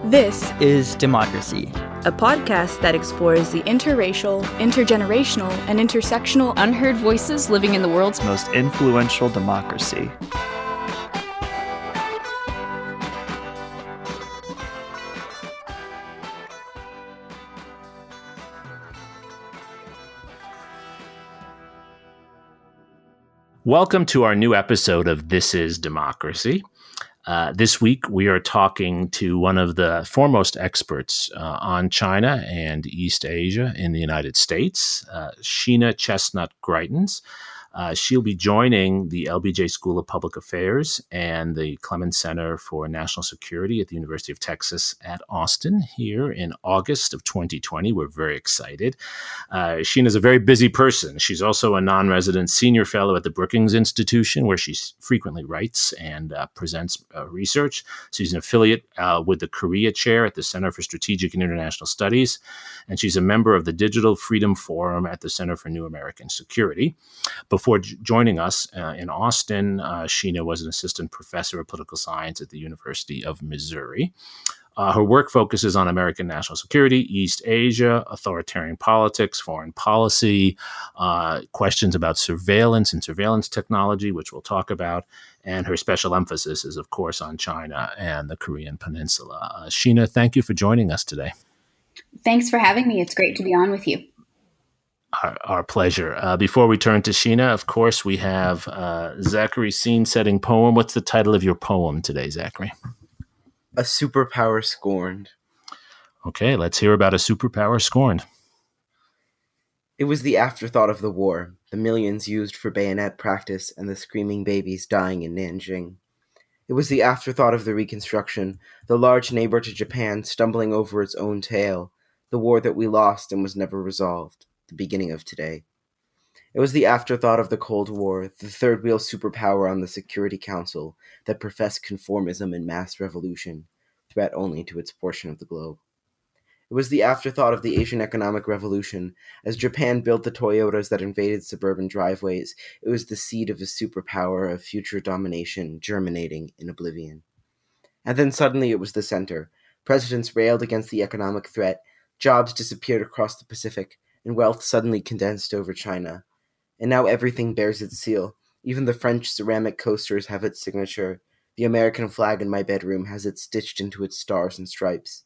This is Democracy, a podcast that explores the interracial, intergenerational, and intersectional unheard voices living in the world's most influential democracy. Welcome to our new episode of This is Democracy. This week, we are talking to one of the foremost experts on China and East Asia in the United States, Sheena Greitens. She'll be joining the LBJ School of Public Affairs and the Clemens Center for National Security at the University of Texas at Austin here in August of 2020. We're very excited. Sheena is a very busy person. She's also a non-resident senior fellow at the Brookings Institution, where she frequently writes and presents research. She's an affiliate with the Korea Chair at the Center for Strategic and International Studies, and she's a member of the Digital Freedom Forum at the Center for New American Security. Before joining us in Austin, Sheena was an assistant professor of political science at the University of Missouri. Her work focuses on American national security, East Asia, authoritarian politics, foreign policy, questions about surveillance and surveillance technology, which we'll talk about. And her special emphasis is, of course, on China and the Korean Peninsula. Sheena, thank you for joining us today. Thanks for having me. It's great to be on with you. Our pleasure. Before we turn to Sheena, of course, we have Zachary's scene-setting poem. What's the title of your poem today, Zachary? A Superpower Scorned. Okay, let's hear about A Superpower Scorned. It was the afterthought of the war, the millions used for bayonet practice and the screaming babies dying in Nanjing. It was the afterthought of the Reconstruction, the large neighbor to Japan stumbling over its own tail, the war that we lost and was never resolved. The beginning of today. It was the afterthought of the Cold War, the third wheel superpower on the Security Council that professed conformism and mass revolution, threat only to its portion of the globe. It was the afterthought of the Asian economic revolution. As Japan built the Toyotas that invaded suburban driveways, it was the seed of a superpower of future domination germinating in oblivion. And then suddenly it was the center. Presidents railed against the economic threat, jobs disappeared across the Pacific, and wealth suddenly condensed over China. And now everything bears its seal. Even the French ceramic coasters have its signature. The American flag in my bedroom has it stitched into its stars and stripes.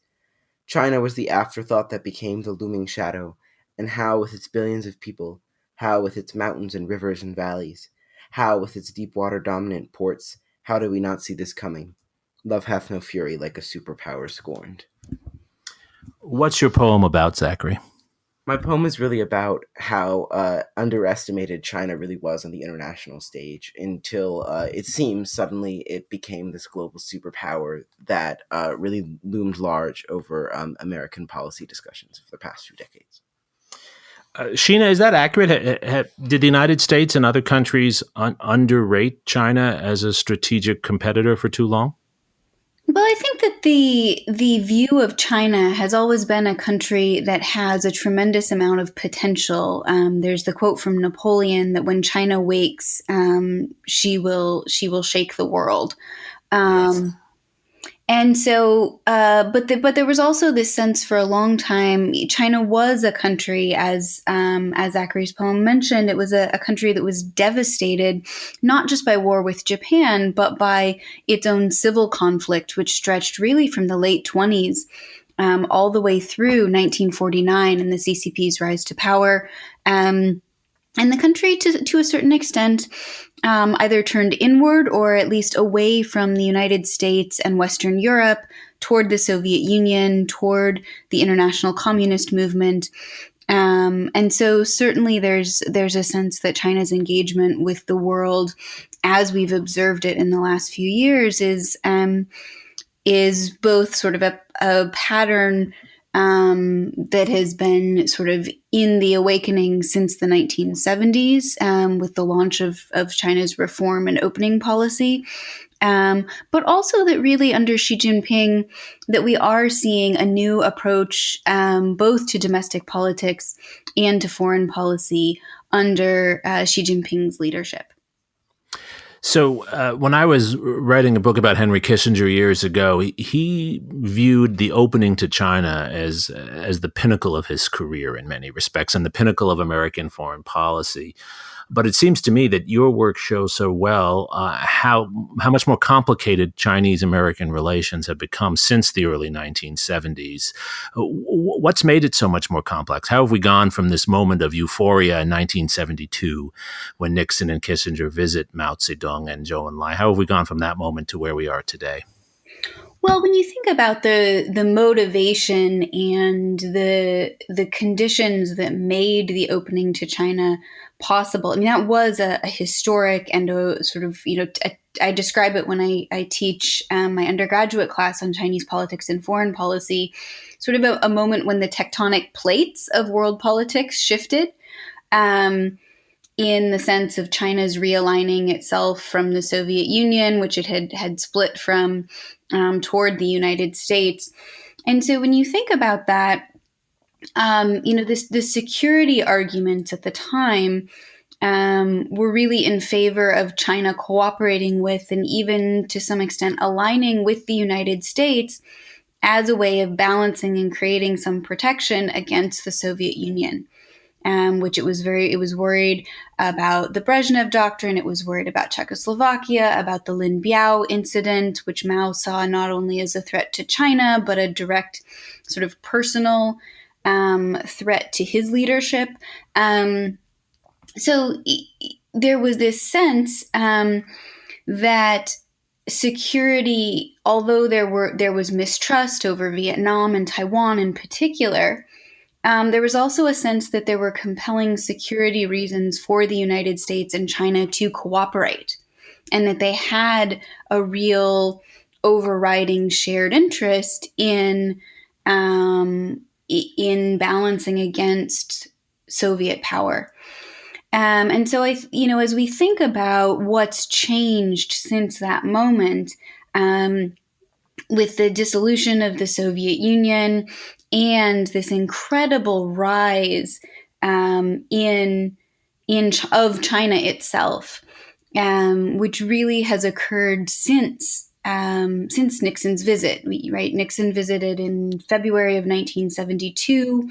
China was the afterthought that became the looming shadow. And how, with its billions of people, how, with its mountains and rivers and valleys, how, with its deep water dominant ports, how do we not see this coming? Love hath no fury like a superpower scorned. What's your poem about, Zachary? My poem is really about how underestimated China really was on the international stage until it seems suddenly it became this global superpower that really loomed large over American policy discussions for the past few decades. Sheena, is that accurate? Did the United States and other countries underrate China as a strategic competitor for too long? Well, I think that the view of China has always been a country that has a tremendous amount of potential. There's the quote from Napoleon that when China wakes, she will shake the world. Yes. And so, but there was also this sense for a long time, China was a country, as Zachary's poem mentioned, it was a country that was devastated, not just by war with Japan, but by its own civil conflict, which stretched really from the late 1920s all the way through 1949 and the CCP's rise to power. And the country, to a certain extent, either turned inward or at least away from the United States and Western Europe toward the Soviet Union, toward the international communist movement. And so certainly there's a sense that China's engagement with the world, as we've observed it in the last few years, is both sort of a pattern that has been sort of in the awakening since the 1970s with the launch of China's reform and opening policy, but also that really under Xi Jinping that we are seeing a new approach both to domestic politics and to foreign policy under Xi Jinping's leadership. So when I was writing a book about Henry Kissinger years ago, he viewed the opening to China as the pinnacle of his career in many respects and the pinnacle of American foreign policy. But it seems to me that your work shows so well how much more complicated Chinese-American relations have become since the early 1970s. What's made it so much more complex? How have we gone from this moment of euphoria in 1972 when Nixon and Kissinger visit Mao Zedong and Zhou Enlai? How have we gone from that moment to where we are today? Well, when you think about the motivation and the conditions that made the opening to China possible, I mean, that was a historic and a sort of, I describe it when I teach my undergraduate class on Chinese politics and foreign policy, sort of a moment when the tectonic plates of world politics shifted. In the sense of China's realigning itself from the Soviet Union, which it had split from, toward the United States. And so when you think about that, the security arguments at the time were really in favor of China cooperating with and even to some extent aligning with the United States as a way of balancing and creating some protection against the Soviet Union. Which it was worried about the Brezhnev Doctrine. It was worried about Czechoslovakia, about the Lin Biao incident, which Mao saw not only as a threat to China, but a direct sort of personal threat to his leadership. So there was this sense that security, although there was mistrust over Vietnam and Taiwan in particular, there was also a sense that there were compelling security reasons for the United States and China to cooperate, and that they had a real overriding shared interest in balancing against Soviet power. And so, as we think about what's changed since that moment, with the dissolution of the Soviet Union and this incredible rise of China itself, which really has occurred since Nixon's visit. Right, Nixon visited in February of 1972.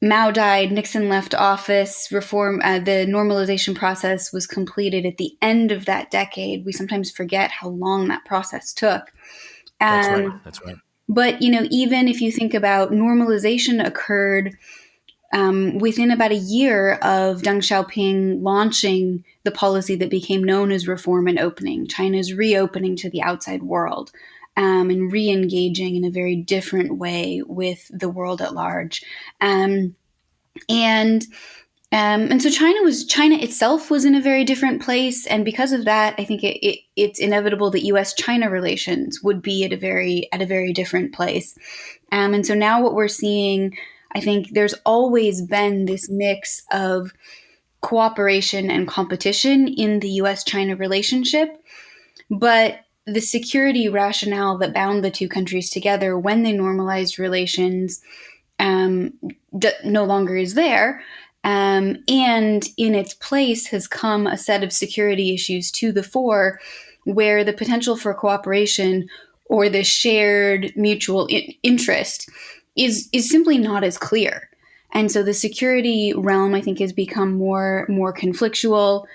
Mao died, Nixon left office, the normalization process was completed at the end of that decade. We sometimes forget how long that process took. That's right. But, even if you think about normalization occurred within about a year of Deng Xiaoping launching the policy that became known as reform and opening, China's reopening to the outside world, and re-engaging in a very different way with the world at large. And so China itself was in a very different place, and because of that, I think it's inevitable that U.S.-China relations would be at a very different place. And so now what we're seeing, I think there's always been this mix of cooperation and competition in the U.S.-China relationship, but the security rationale that bound the two countries together when they normalized relations no longer is there. And in its place has come a set of security issues to the fore where the potential for cooperation or the shared mutual interest is simply not as clear. And so the security realm, I think, has become more conflictual.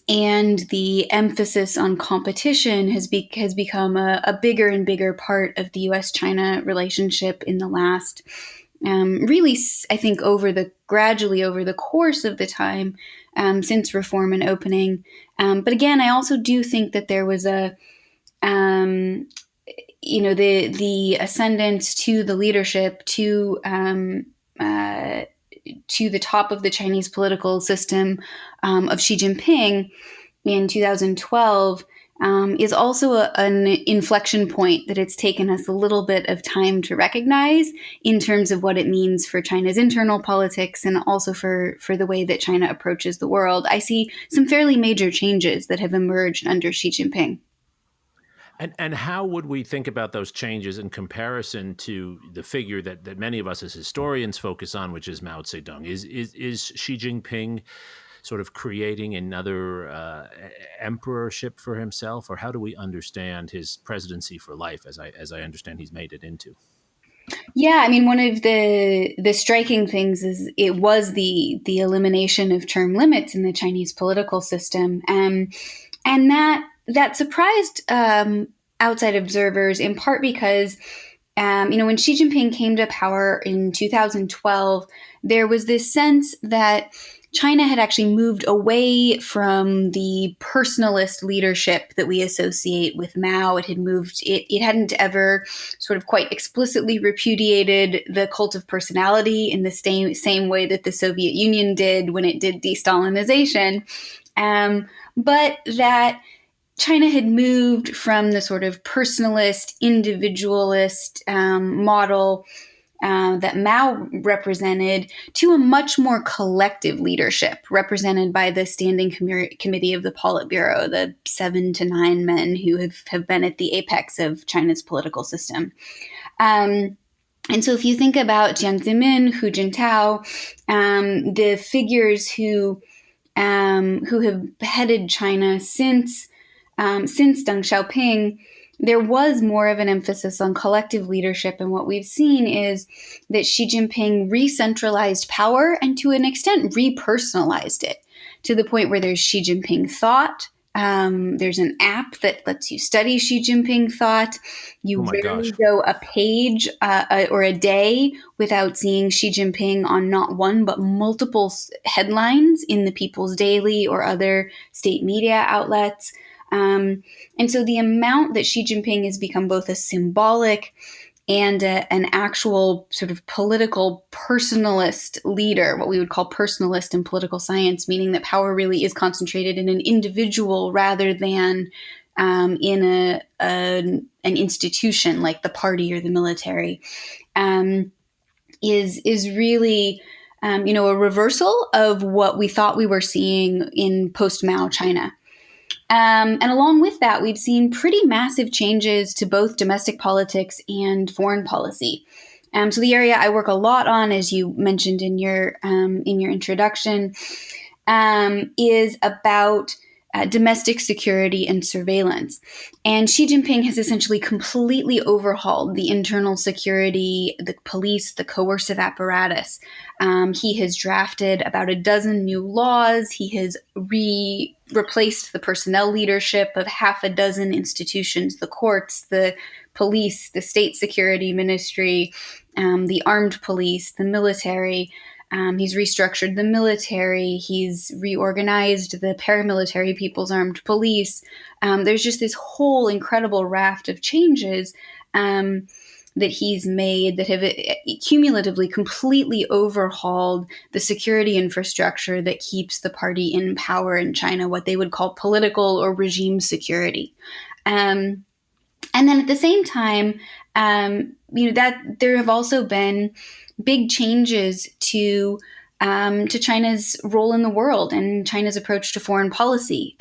And the emphasis on competition has become a bigger and bigger part of the U.S.-China relationship in the last, really, I think, gradually over the course of the time since reform and opening. But again, I also do think that there was the ascendance to the leadership to the top of the Chinese political system of Xi Jinping in 2012 is also an inflection point that it's taken us a little bit of time to recognize in terms of what it means for China's internal politics and also for the way that China approaches the world. I see some fairly major changes that have emerged under Xi Jinping. And how would we think about those changes in comparison to the figure that many of us as historians focus on, which is Mao Zedong? Is Xi Jinping sort of creating another emperorship for himself, or how do we understand his presidency for life, as I understand he's made it into? Yeah, I mean, one of the striking things is it was the elimination of term limits in the Chinese political system, and that surprised outside observers in part because when Xi Jinping came to power in 2012, there was this sense that China had actually moved away from the personalist leadership that we associate with Mao. It hadn't ever sort of quite explicitly repudiated the cult of personality in the same way that the Soviet Union did when it did de-Stalinization, but that China had moved from the sort of personalist, individualist model that Mao represented to a much more collective leadership represented by the Standing Committee of the Politburo, the 7 to 9 men who have been at the apex of China's political system. And so if you think about Jiang Zemin, Hu Jintao, the figures who have headed China since Deng Xiaoping, there was more of an emphasis on collective leadership. And what we've seen is that Xi Jinping re-centralized power and to an extent repersonalized it to the point where there's Xi Jinping Thought. There's an app that lets you study Xi Jinping thought. You rarely go a page or a day without seeing Xi Jinping on not one but multiple headlines in the People's Daily or other state media outlets. And so the amount that Xi Jinping has become both a symbolic and an actual sort of political personalist leader, what we would call personalist in political science, meaning that power really is concentrated in an individual rather than in an institution like the party or the military, is really a reversal of what we thought we were seeing in post-Mao China. And along with that, we've seen pretty massive changes to both domestic politics and foreign policy. So the area I work a lot on, as you mentioned in your introduction, is about domestic security and surveillance. And Xi Jinping has essentially completely overhauled the internal security, the police, the coercive apparatus. He has drafted about a dozen new laws. He has replaced the personnel leadership of half a dozen institutions, the courts, the police, the state security ministry, the armed police, the military. He's restructured the military. He's reorganized the paramilitary People's Armed Police. There's just this whole incredible raft of changes that he's made that have cumulatively completely overhauled the security infrastructure that keeps the party in power in China, what they would call political or regime security. And then at the same time, that there have also been big changes to China's role in the world and China's approach to foreign policy.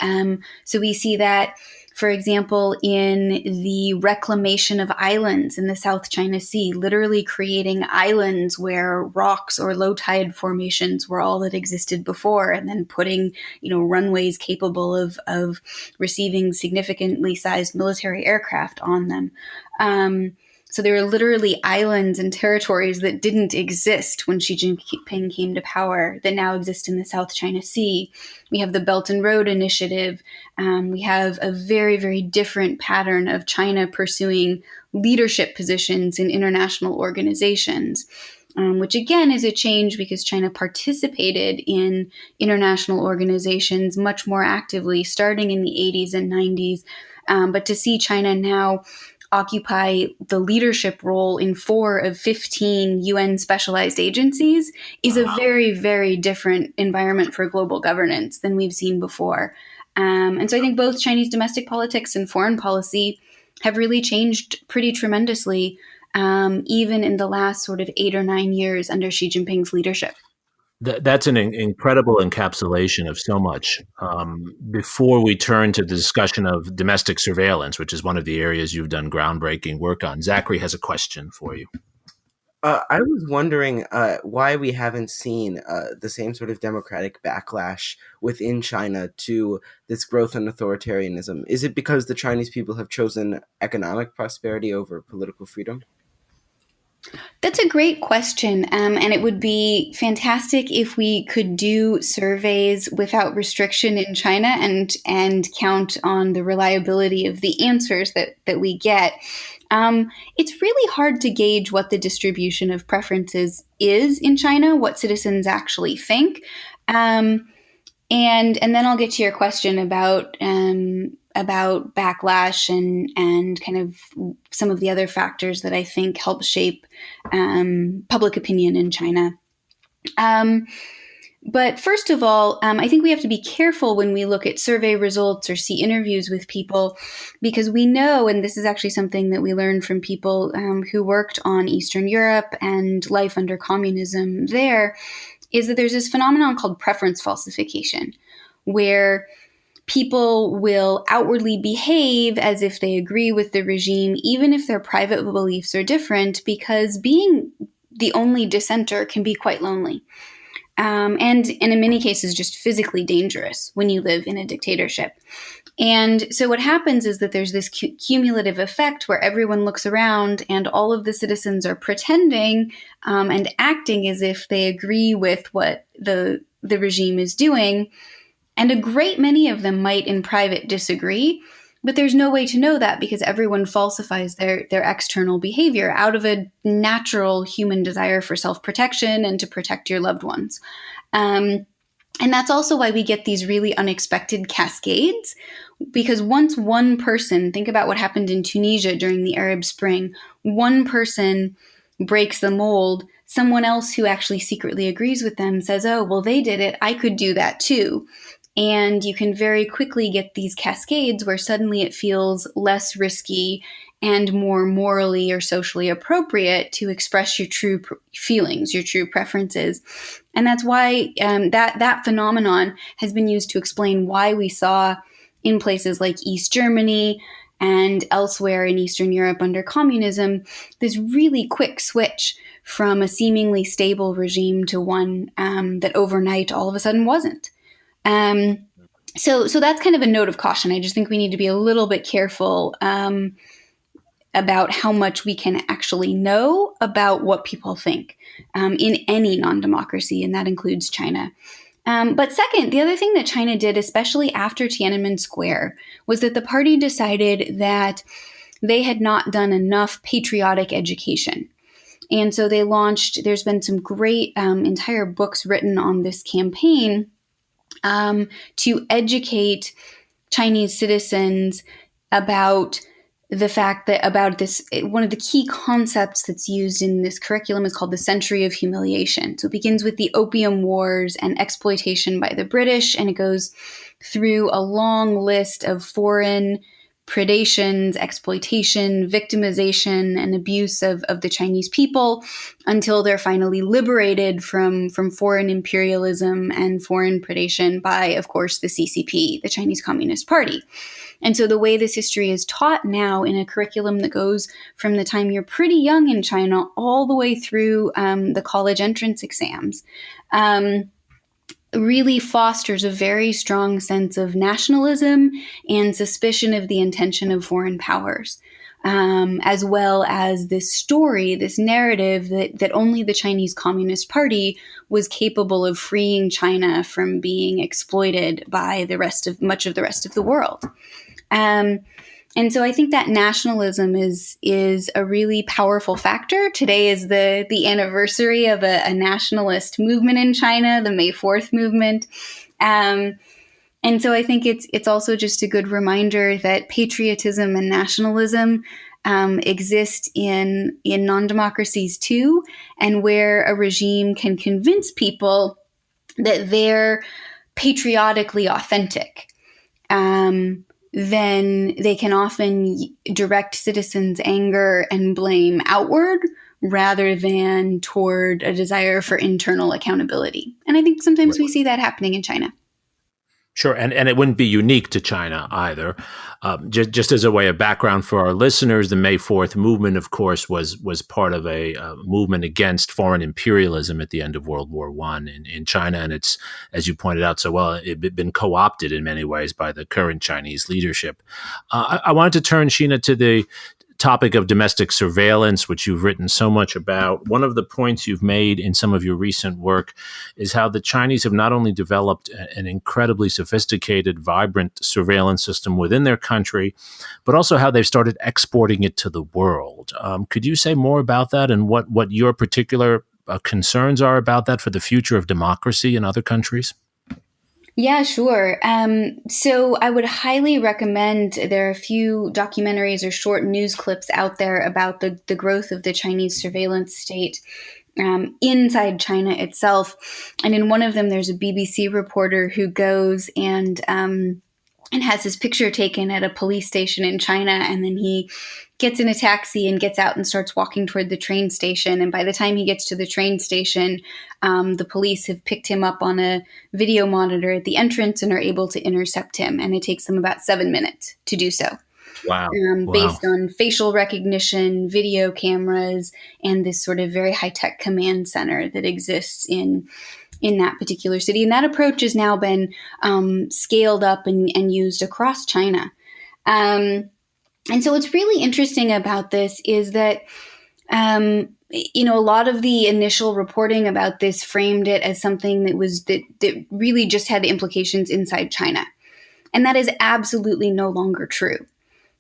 So we see that, for example, in the reclamation of islands in the South China Sea, literally creating islands where rocks or low tide formations were all that existed before, and then putting, runways capable of receiving significantly sized military aircraft on them. So there are literally islands and territories that didn't exist when Xi Jinping came to power that now exist in the South China Sea. We have the Belt and Road Initiative. We have a very, very different pattern of China pursuing leadership positions in international organizations, which again is a change because China participated in international organizations much more actively starting in the 80s and 90s. But to see China now occupy the leadership role in 4 of 15 UN specialized agencies is a very, very different environment for global governance than we've seen before. And so I think both Chinese domestic politics and foreign policy have really changed pretty tremendously, even in the last sort of 8 or 9 years under Xi Jinping's leadership. That's an incredible encapsulation of so much. Before we turn to the discussion of domestic surveillance, which is one of the areas you've done groundbreaking work on, Zachary has a question for you. I was wondering why we haven't seen the same sort of democratic backlash within China to this growth in authoritarianism. Is it because the Chinese people have chosen economic prosperity over political freedom? That's a great question. And it would be fantastic if we could do surveys without restriction in China and count on the reliability of the answers that we get. It's really hard to gauge what the distribution of preferences is in China, what citizens actually think. And then I'll get to your question about backlash and kind of some of the other factors that I think help shape public opinion in China. But first of all, I think we have to be careful when we look at survey results or see interviews with people, because we know, and this is actually something that we learned from people who worked on Eastern Europe and life under communism there, is that there's this phenomenon called preference falsification, where people will outwardly behave as if they agree with the regime, even if their private beliefs are different, because being the only dissenter can be quite lonely. And in many cases, just physically dangerous when you live in a dictatorship. And so what happens is that there's this cumulative effect where everyone looks around and all of the citizens are pretending and acting as if they agree with what the regime is doing. And a great many of them might in private disagree, but there's no way to know that because everyone falsifies their external behavior out of a natural human desire for self-protection and to protect your loved ones. And that's also why we get these really unexpected cascades, because once one person, think about what happened in Tunisia during the Arab Spring, one person breaks the mold, someone else who actually secretly agrees with them says, oh, well, they did it, I could do that too. And you can very quickly get these cascades where suddenly it feels less risky and more morally or socially appropriate to express your true feelings, your true preferences. And that's why that phenomenon has been used to explain why we saw in places like East Germany and elsewhere in Eastern Europe under communism, this really quick switch from a seemingly stable regime to one that overnight all of a sudden wasn't. So that's kind of a note of caution. I just think we need to be a little bit careful about how much we can actually know about what people think in any non-democracy, and that includes China. But second, the other thing that China did, especially after Tiananmen Square, was that the party decided that they had not done enough patriotic education. And so they launched, there's been some great entire books written on this campaign to educate Chinese citizens about the fact that about this, one of the key concepts that's used in this curriculum is called the Century of Humiliation. So it begins with the Opium Wars and exploitation by the British, and it goes through a long list of foreign predations, exploitation, victimization, and abuse of the Chinese people until they're finally liberated from foreign imperialism and foreign predation by, of course, the CCP, the Chinese Communist Party. And so the way this history is taught now in a curriculum that goes from the time you're pretty young in China all the way through the college entrance exams, really fosters a very strong sense of nationalism and suspicion of the intention of foreign powers, as well as this story, this narrative that only the Chinese Communist Party was capable of freeing China from being exploited by much of the rest of the world. And so I think that nationalism is a really powerful factor. Today is the anniversary of a nationalist movement in China, the May 4th movement. And so I think it's also just a good reminder that patriotism and nationalism exist in non-democracies too, and where a regime can convince people that they're patriotically authentic. Then they can often direct citizens' anger and blame outward rather than toward a desire for internal accountability. And I think sometimes we see that happening in China. Sure, and it wouldn't be unique to China either. Just as a way of background for our listeners, the May 4th movement, of course, was part of a movement against foreign imperialism at the end of World War I in China, and it's, as you pointed out so well, it had been co-opted in many ways by the current Chinese leadership. I wanted to turn, Sheena, to the topic of domestic surveillance, which you've written so much about. One of the points you've made in some of your recent work is how the Chinese have not only developed an incredibly sophisticated, vibrant surveillance system within their country, but also how they've started exporting it to the world. Could you say more about that and what your particular concerns are about that for the future of democracy in other countries? Yeah, sure. So I would highly recommend, there are a few documentaries or short news clips out there about the growth of the Chinese surveillance state inside China itself. And in one of them, there's a BBC reporter who goes and has his picture taken at a police station in China, and then he gets in a taxi and gets out and starts walking toward the train station. And by the time he gets to the train station, the police have picked him up on a video monitor at the entrance and are able to intercept him. And it takes them about 7 minutes to do so. Wow. Based on facial recognition, video cameras, and this sort of very high-tech command center that exists in that particular city. And that approach has now been scaled up and used across China. And so what's really interesting about this is that, a lot of the initial reporting about this framed it as something that really just had implications inside China. And that is absolutely no longer true.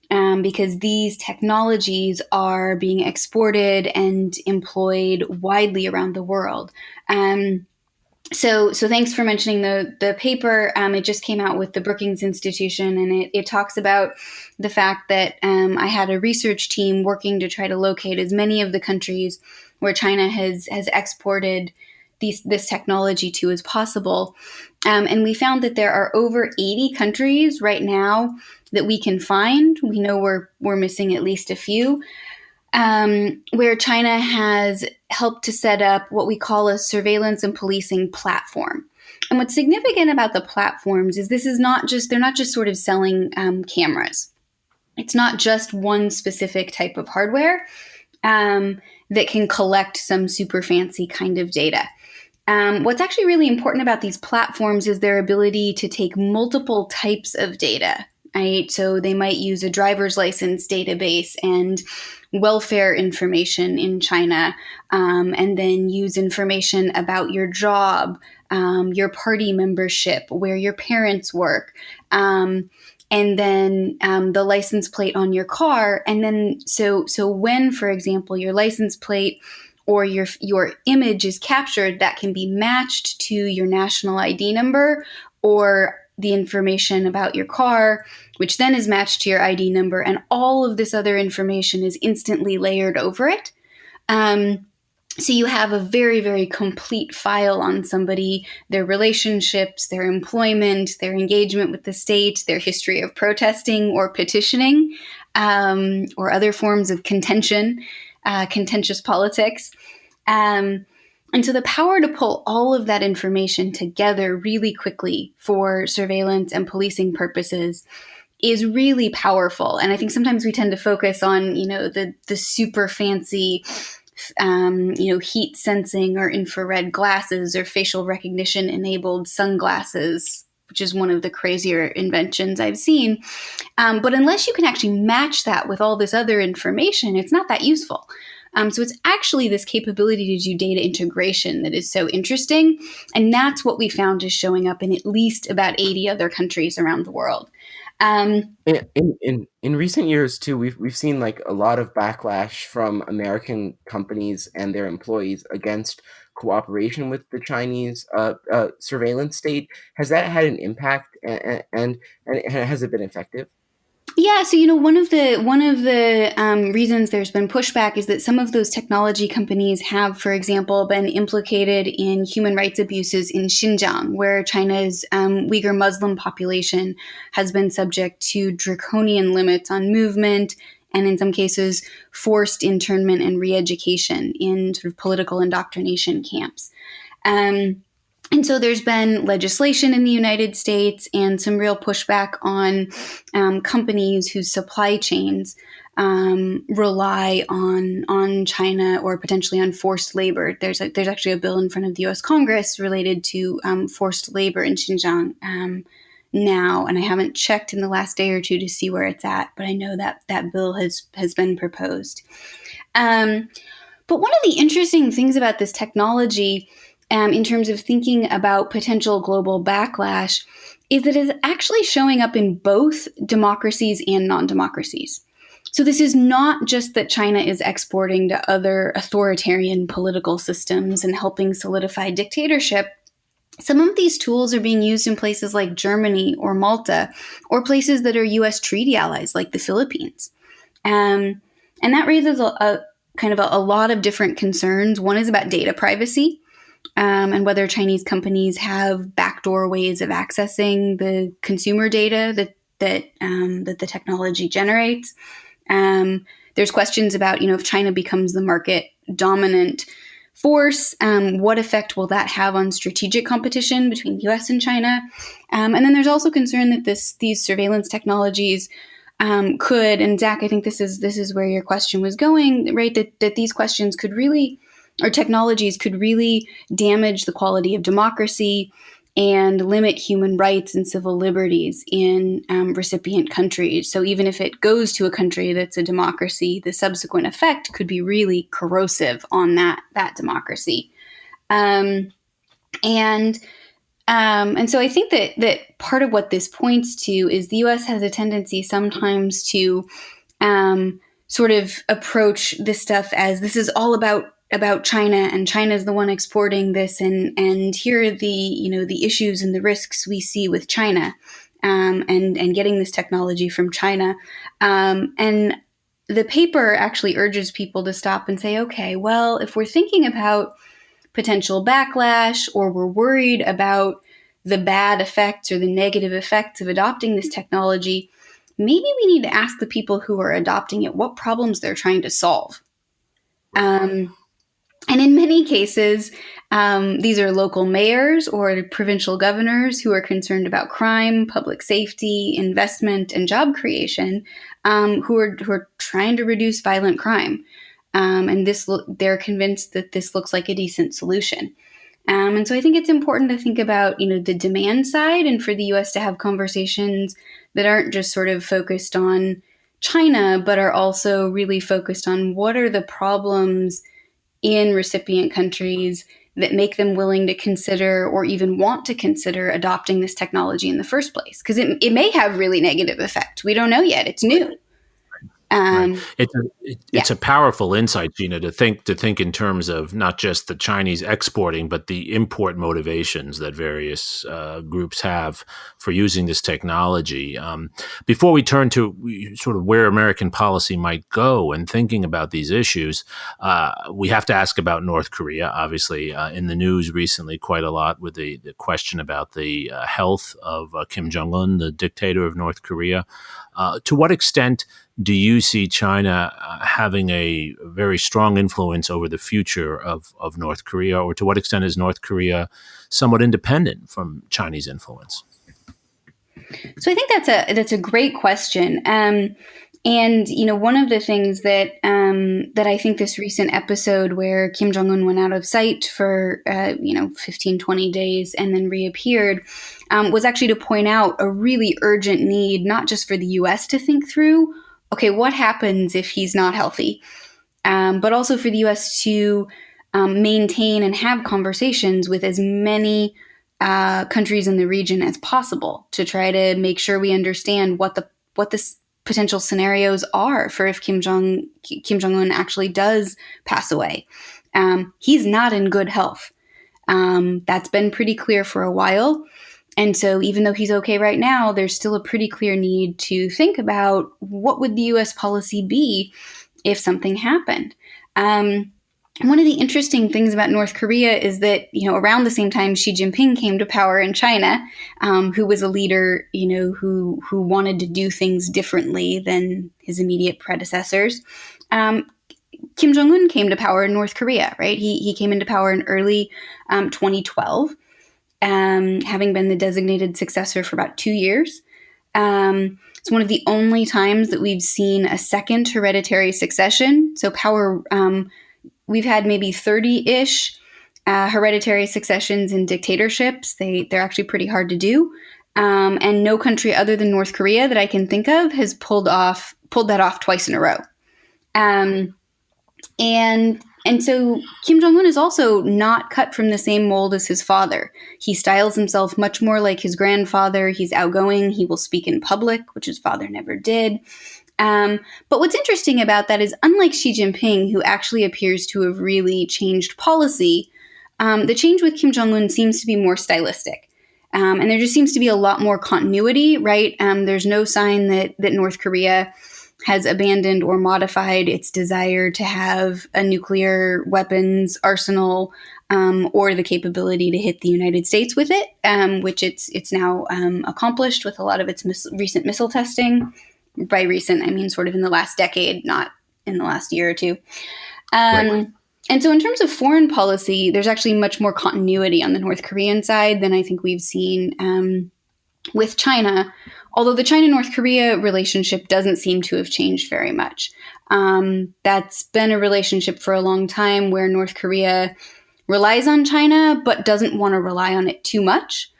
Because these technologies are being exported and employed widely around the world. So thanks for mentioning the paper. It just came out with the Brookings Institution, and it talks about the fact that I had a research team working to try to locate as many of the countries where China has exported this technology to as possible. And we found that there are over 80 countries right now that we can find. We know we're missing at least a few, where China has helped to set up what we call a surveillance and policing platform. And what's significant about the platforms is they're not just sort of selling cameras. It's not just one specific type of hardware that can collect some super fancy kind of data. What's actually really important about these platforms is their ability to take multiple types of data. Right? So they might use a driver's license database and welfare information in China, and then use information about your job, your party membership, where your parents work, and then the license plate on your car. And then so when, for example, your license plate or your image is captured, that can be matched to your national ID number or the information about your car, which then is matched to your ID number, and all of this other information is instantly layered over it. So you have a very, very complete file on somebody, their relationships, their employment, their engagement with the state, their history of protesting or petitioning, or other forms of contention, contentious politics. And so the power to pull all of that information together really quickly for surveillance and policing purposes is really powerful. And I think sometimes we tend to focus on, the super fancy, heat sensing or infrared glasses or facial recognition enabled sunglasses, which is one of the crazier inventions I've seen. But unless you can actually match that with all this other information, it's not that useful. So it's actually this capability to do data integration that is so interesting. And that's what we found is showing up in at least about 80 other countries around the world. In recent years too, we've seen like a lot of backlash from American companies and their employees against cooperation with the Chinese surveillance state. Has that had an impact, and has it been effective? Yeah, so one of the reasons there's been pushback is that some of those technology companies have, for example, been implicated in human rights abuses in Xinjiang, where China's Uyghur Muslim population has been subject to draconian limits on movement, and in some cases forced internment and re-education in sort of political indoctrination camps. And so there's been legislation in the United States and some real pushback on companies whose supply chains rely on China or potentially on forced labor. There's actually a bill in front of the U.S. Congress related to forced labor in Xinjiang now, and I haven't checked in the last day or two to see where it's at, but I know that that bill has been proposed. But one of the interesting things about this technology, in terms of thinking about potential global backlash, is that it's actually showing up in both democracies and non-democracies. So this is not just that China is exporting to other authoritarian political systems and helping solidify dictatorship. Some of these tools are being used in places like Germany or Malta, or places that are U.S. treaty allies like the Philippines. And that raises a lot of different concerns. One is about data privacy, and whether Chinese companies have backdoor ways of accessing the consumer data that the technology generates. There's questions about, if China becomes the market dominant force, what effect will that have on strategic competition between the U.S. and China? And then there's also concern that these surveillance technologies could, and Zach, I think this is where your question was going, right? That these questions could really, or technologies could really damage the quality of democracy and limit human rights and civil liberties in recipient countries. So even if it goes to a country that's a democracy, the subsequent effect could be really corrosive on that democracy. And so I think that part of what this points to is the U.S. has a tendency sometimes to sort of approach this stuff as this is all about China, and China is the one exporting this, and here are the issues and the risks we see with China, and getting this technology from China. And the paper actually urges people to stop and say, okay, well, if we're thinking about potential backlash, or we're worried about the bad effects or the negative effects of adopting this technology, maybe we need to ask the people who are adopting it what problems they're trying to solve. And in many cases, these are local mayors or provincial governors who are concerned about crime, public safety, investment, and job creation, who are trying to reduce violent crime. And they're convinced that this looks like a decent solution. And so I think it's important to think about, the demand side, and for the U.S. to have conversations that aren't just sort of focused on China, but are also really focused on what are the problems in recipient countries that make them willing to consider or even want to consider adopting this technology in the first place. Because it may have really negative effects. We don't know yet. It's new. Right. It's a powerful insight, Gina, to think in terms of not just the Chinese exporting, but the import motivations that various groups have for using this technology. Before we turn to sort of where American policy might go and thinking about these issues, we have to ask about North Korea. Obviously, in the news recently, quite a lot with the question about the health of Kim Jong-un, the dictator of North Korea. To what extent do you see China having a very strong influence over the future of North Korea, or to what extent is North Korea somewhat independent from Chinese influence? So I think that's a great question. And one of the things that I think this recent episode where Kim Jong-un went out of sight for 15, 20 days and then reappeared was actually to point out a really urgent need, not just for the U.S. to think through, okay, what happens if he's not healthy, but also for the U.S. to maintain and have conversations with as many countries in the region as possible to try to make sure we understand what the potential scenarios are for if Kim Jong-un actually does pass away. He's not in good health. That's been pretty clear for a while. And so even though he's okay right now, there's still a pretty clear need to think about what would the U.S. policy be if something happened. One of the interesting things about North Korea is that, around the same time Xi Jinping came to power in China, who was a leader, who wanted to do things differently than his immediate predecessors, Kim Jong-un came to power in North Korea, right? He came into power in early 2012. having been the designated successor for about 2 years. It's one of the only times that we've seen a second hereditary succession. So power, we've had maybe 30-ish hereditary successions in dictatorships. They're actually pretty hard to do. And no country other than North Korea that I can think of has pulled that off twice in a row. And so Kim Jong-un is also not cut from the same mold as his father. He styles himself much more like his grandfather. He's outgoing. He will speak in public, which his father never did. But what's interesting about that is, unlike Xi Jinping, who actually appears to have really changed policy, the change with Kim Jong-un seems to be more stylistic. And there just seems to be a lot more continuity, right? There's no sign that North Korea has abandoned or modified its desire to have a nuclear weapons arsenal, or the capability to hit the United States with it, which it's now accomplished with a lot of its recent missile testing. By recent, I mean sort of in the last decade, not in the last year or two. Right. And so in terms of foreign policy, there's actually much more continuity on the North Korean side than I think we've seen with China, although the China-North Korea relationship doesn't seem to have changed very much. That's been a relationship for a long time where North Korea relies on China but doesn't want to rely on it too much.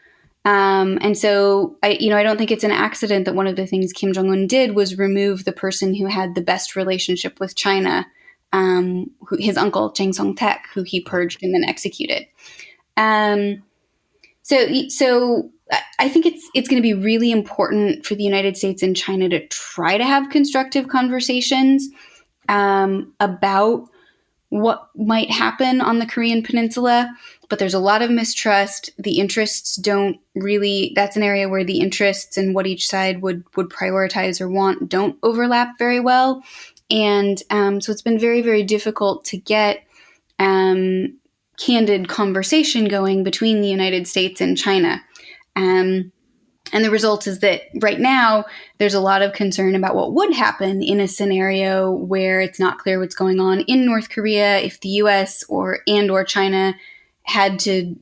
And so I don't think it's an accident that one of the things Kim Jong-un did was remove the person who had the best relationship with China, his uncle, Chang Song-taek, who he purged and then executed. So I think it's going to be really important for the United States and China to try to have constructive conversations about what might happen on the Korean Peninsula. But there's a lot of mistrust. The interests don't really, that's an area where the interests and what each side would prioritize or want don't overlap very well. And so it's been very, very difficult to get candid conversation going between the United States and China. And the result is that right now there's a lot of concern about what would happen in a scenario where it's not clear what's going on in North Korea if the U.S. or China had to,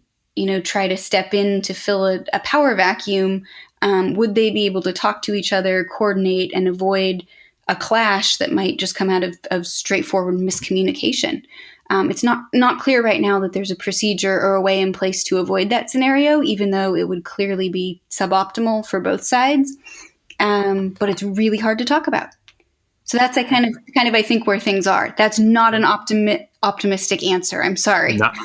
try to step in to fill a power vacuum. Would they be able to talk to each other, coordinate, and avoid a clash that might just come out of straightforward miscommunication? It's not clear right now that there's a procedure or a way in place to avoid that scenario, even though it would clearly be suboptimal for both sides. But it's really hard to talk about. So that's kind of I think where things are. That's not an optimistic answer. I'm sorry. Not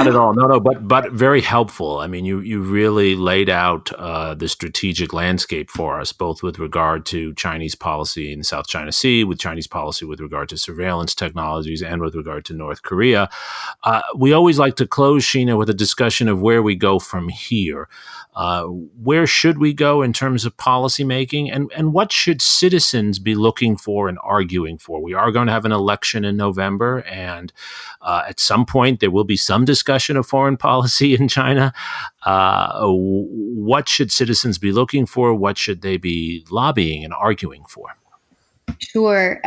at all. No, but very helpful. I mean, you really laid out the strategic landscape for us, both with regard to Chinese policy in the South China Sea, with Chinese policy with regard to surveillance technologies, and with regard to North Korea. We always like to close, Sheena, with a discussion of where we go from here. Where should we go in terms of policy making, and what should citizens be looking for and arguing for? We are going to have an election in November, and at some point there will be some discussion of foreign policy in China. What should citizens be looking for? What should they be lobbying and arguing for? Sure.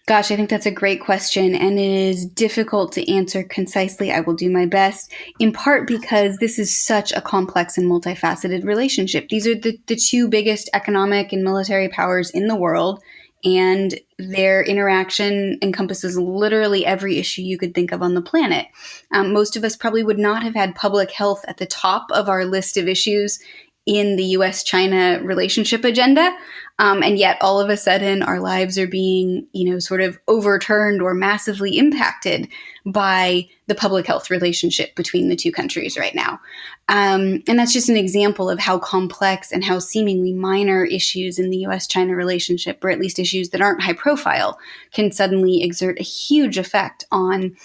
Gosh, I think that's a great question, and it is difficult to answer concisely. I will do my best, in part because this is such a complex and multifaceted relationship. These are the two biggest economic and military powers in the world, and their interaction encompasses literally every issue you could think of on the planet. Most of us probably would not have had public health at the top of our list of issues in the U.S.-China relationship agenda. And yet all of a sudden our lives are being, sort of overturned or massively impacted by the public health relationship between the two countries right now. And that's just an example of how complex and how seemingly minor issues in the U.S.-China relationship, or at least issues that aren't high profile, can suddenly exert a huge effect on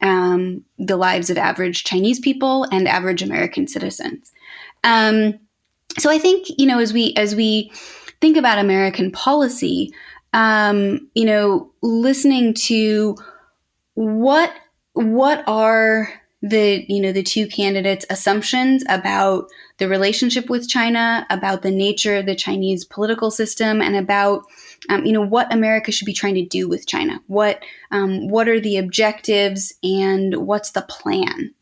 the lives of average Chinese people and average American citizens. So I think, as we think about American policy, listening to what are the two candidates' assumptions about the relationship with China, about the nature of the Chinese political system, and about what America should be trying to do with China. What are the objectives and what's the plan?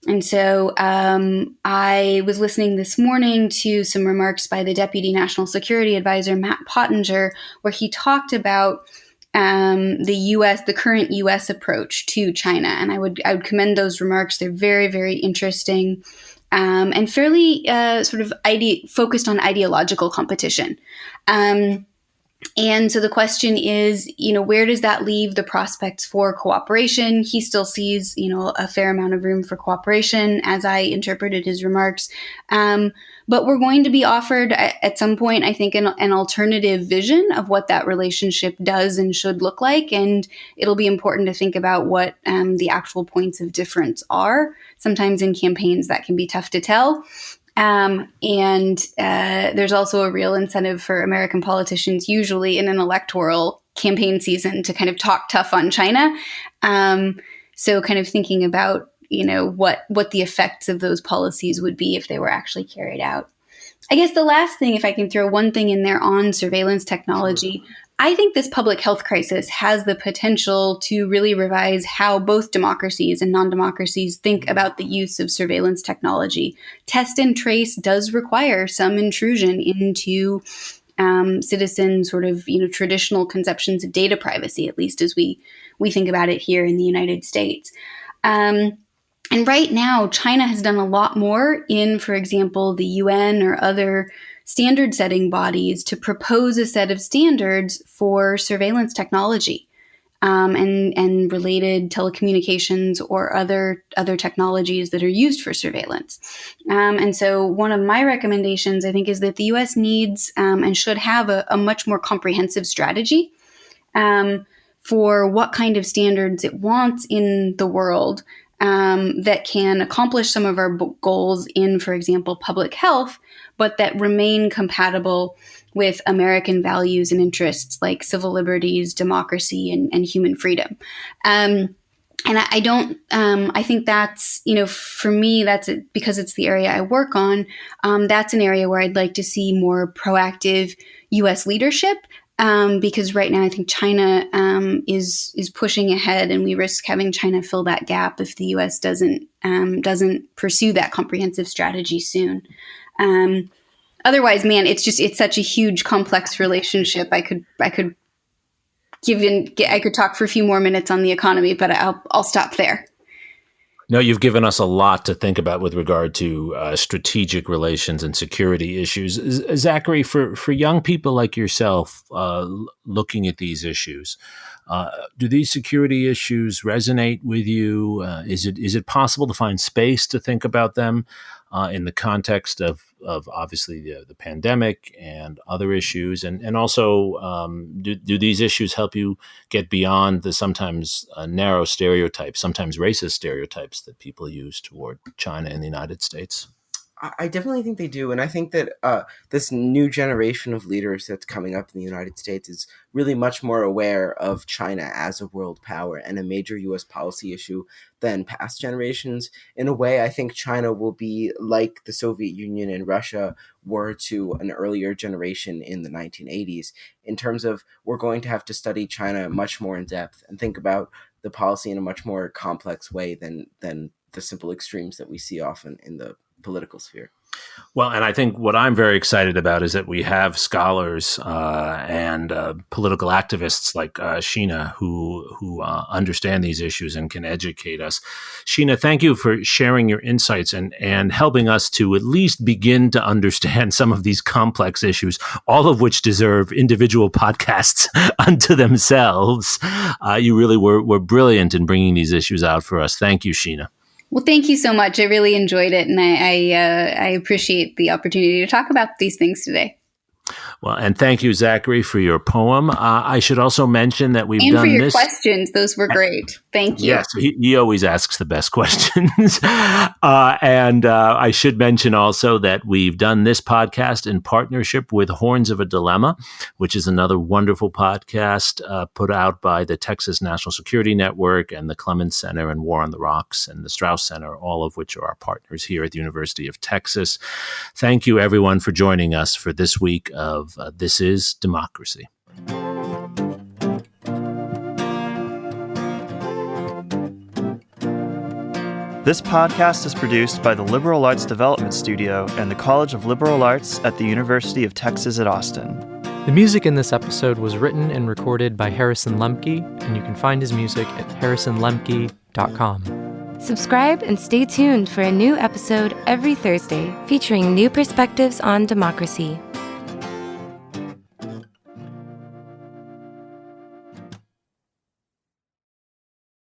And so I was listening this morning to some remarks by the Deputy National Security Advisor, Matt Pottinger, where he talked about the current U.S. approach to China. And I would commend those remarks. They're very, very interesting and fairly sort of focused on ideological competition. And so the question is, where does that leave the prospects for cooperation? He still sees, a fair amount of room for cooperation, as I interpreted his remarks. But we're going to be offered at some point, I think, an alternative vision of what that relationship does and should look like. And it'll be important to think about what the actual points of difference are. Sometimes in campaigns that can be tough to tell. There's also a real incentive for American politicians, usually in an electoral campaign season, to kind of talk tough on China. So kind of thinking about, what the effects of those policies would be if they were actually carried out. I guess the last thing, if I can throw one thing in there on surveillance technology, I think this public health crisis has the potential to really revise how both democracies and non-democracies think about the use of surveillance technology. Test and trace does require some intrusion into citizen sort of, traditional conceptions of data privacy, at least as we think about it here in the United States. And right now, China has done a lot more in, for example, the UN or other standard-setting bodies to propose a set of standards for surveillance technology and related telecommunications or other technologies that are used for surveillance. And so one of my recommendations, I think, is that the U.S. needs and should have a much more comprehensive strategy for what kind of standards it wants in the world that can accomplish some of our goals in, for example, public health, but that remain compatible with American values and interests like civil liberties, democracy, and human freedom. And I think that's, for me, that's it, because it's the area I work on. That's an area where I'd like to see more proactive U.S. leadership. Because right now I think China is pushing ahead, and we risk having China fill that gap if the U.S. doesn't pursue that comprehensive strategy soon. Otherwise, man, it's such a huge, complex relationship. I could talk for a few more minutes on the economy, but I'll stop there. No, you've given us a lot to think about with regard to strategic relations and security issues. Zachary, for young people like yourself looking at these issues, do these security issues resonate with you? Is it possible to find space to think about them in the context of obviously the pandemic and other issues? And also, do these issues help you get beyond the sometimes narrow stereotypes, sometimes racist stereotypes that people use toward China and the United States? I definitely think they do. And I think that this new generation of leaders that's coming up in the United States is really much more aware of China as a world power and a major U.S. policy issue than past generations. In a way, I think China will be like the Soviet Union and Russia were to an earlier generation in the 1980s, in terms of we're going to have to study China much more in depth and think about the policy in a much more complex way than the simple extremes that we see often in the political sphere. Well, and I think what I'm very excited about is that we have scholars and political activists like Sheena who understand these issues and can educate us. Sheena, thank you for sharing your insights and helping us to at least begin to understand some of these complex issues, all of which deserve individual podcasts unto themselves. You really were brilliant in bringing these issues out for us. Thank you, Sheena. Well, thank you so much. I really enjoyed it, and I appreciate the opportunity to talk about these things today. Well, and thank you, Zachary, for your poem. I should also mention that we've done this. And for your questions. Those were great. Thank you. Yes, he always asks the best questions. And I should mention also that we've done this podcast in partnership with Horns of a Dilemma, which is another wonderful podcast put out by the Texas National Security Network and the Clements Center and War on the Rocks and the Strauss Center, all of which are our partners here at the University of Texas. Thank you, everyone, for joining us for this week of This is Democracy. This podcast is produced by the Liberal Arts Development Studio and the College of Liberal Arts at the University of Texas at Austin. The music in this episode was written and recorded by Harrison Lemke, and you can find his music at harrisonlemke.com. Subscribe and stay tuned for a new episode every Thursday featuring new perspectives on democracy.